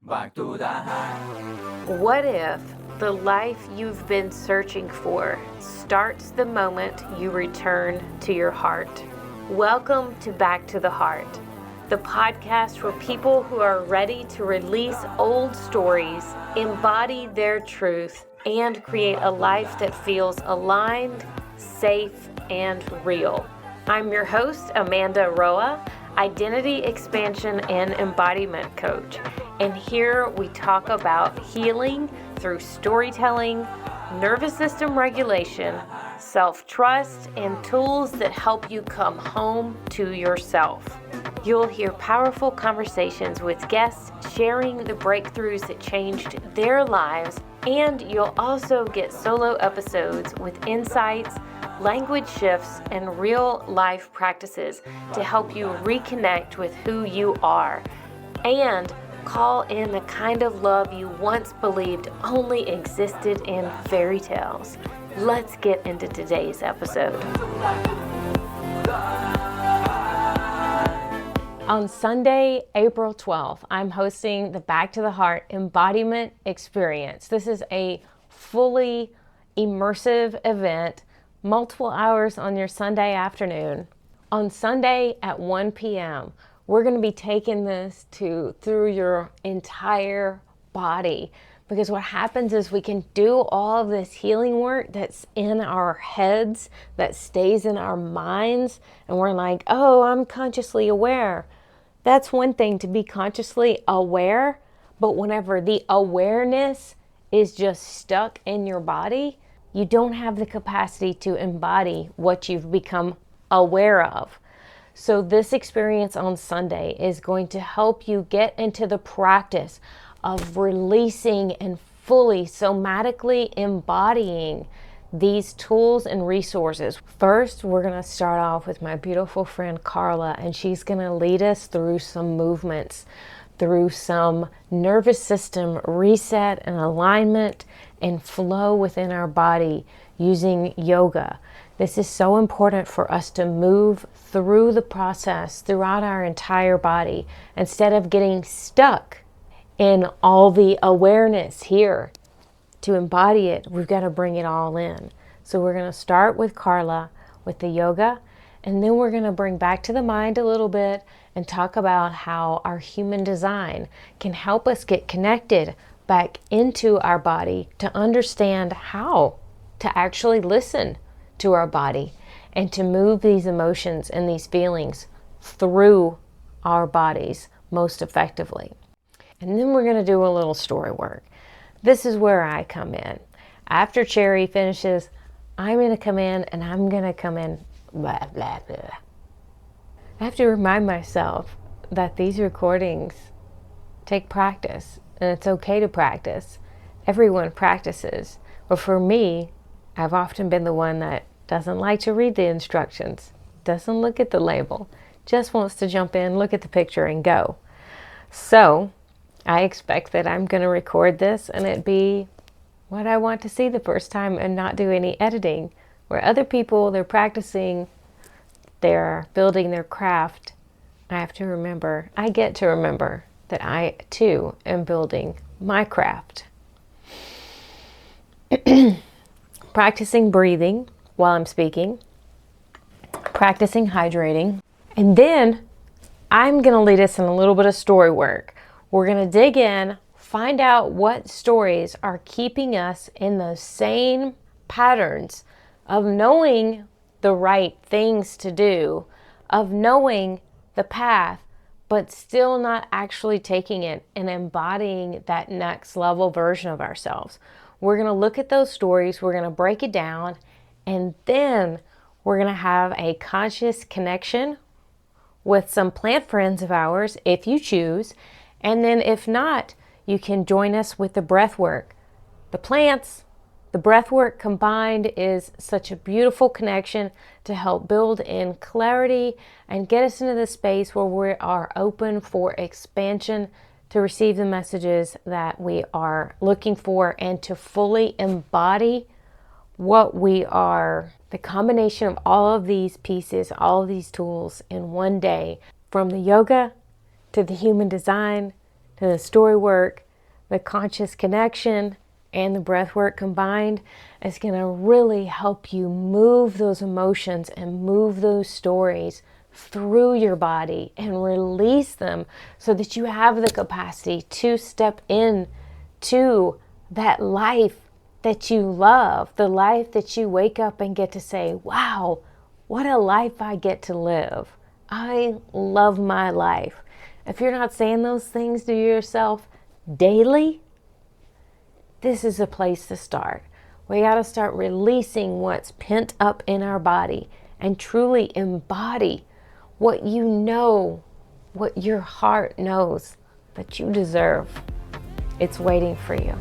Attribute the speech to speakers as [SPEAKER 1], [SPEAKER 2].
[SPEAKER 1] Back to the heart.
[SPEAKER 2] What if the life you've been searching for starts the moment you return to your heart? Welcome to Back to the Heart, the podcast for people who are ready to release old stories, embody their truth, and create a life that feels aligned, safe, and real. I'm your host, Amanda Roa, Identity Expansion and Embodiment Coach. And here we talk about healing through storytelling, nervous system regulation, self-trust, and tools that help you come home to yourself. You'll hear powerful conversations with guests sharing the breakthroughs that changed their lives, and you'll also get solo episodes with insights, language shifts, and real life practices to help you reconnect with who you are and call in the kind of love you once believed only existed in fairy tales. Let's get into today's episode. On Sunday, April 12th, I'm hosting the Back to the Heart Embodiment Experience. This is a fully immersive event, multiple hours on your Sunday afternoon. On Sunday at 1 p.m., we're going to be taking this through your entire body, because what happens is we can do all of this healing work that's in our heads, that stays in our minds, and we're like, oh, I'm consciously aware. That's one thing to be consciously aware, but whenever the awareness is just stuck in your body, you don't have the capacity to embody what you've become aware of. So this experience on Sunday is going to help you get into the practice of releasing and fully somatically embodying these tools and resources. First, we're going to start off with my beautiful friend Carla, and she's going to lead us through some movements, through some nervous system reset and alignment and flow within our body using yoga. This is so important for us to move through the process throughout our entire body instead of getting stuck in all the awareness here. To embody it, we've got to bring it all in. So we're going to start with Carla with the yoga, and then we're going to bring back to the mind a little bit and talk about how our human design can help us get connected back into our body to understand how to actually listen to our body and to move these emotions and these feelings through our bodies most effectively. And then we're going to do a little story work. This is where I come in. After Cherry finishes, I'm going to come in and I'm going to come in blah, blah, blah. I have to remind myself that these recordings take practice, and it's okay to practice. Everyone practices. But for me, I've often been the one that doesn't like to read the instructions, doesn't look at the label, just wants to jump in, look at the picture, and go. So I expect that I'm going to record this and it be what I want to see the first time and not do any editing. Where other people, they're practicing, they're building their craft, I get to remember that I too am building my craft. Practicing breathing while I'm speaking, practicing hydrating, and then I'm going to lead us in a little bit of story work. We're going to dig in, find out what stories are keeping us in those same patterns of knowing the right things to do, of knowing the path, but still not actually taking it and embodying that next level version of ourselves. We're going to look at those stories, we're going to break it down, and then we're going to have a conscious connection with some plant friends of ours, if you choose. And then if not, you can join us with the breath work. The plants, the breath work combined is such a beautiful connection to help build in clarity and get us into the space where we are open for expansion to receive the messages that we are looking for and to fully embody what we are. The combination of all of these pieces, all of these tools in one day, from the yoga to the human design to the story work, the conscious connection, and the breath work combined is going to really help you move those emotions and move those stories through your body and release them so that you have the capacity to step in to that life that you love, the life that you wake up and get to say, wow, what a life I get to live. I love my life. If you're not saying those things to yourself daily, this is a place to start. We got to start releasing what's pent up in our body and truly embody what you know, what your heart knows that you deserve. It's waiting for you.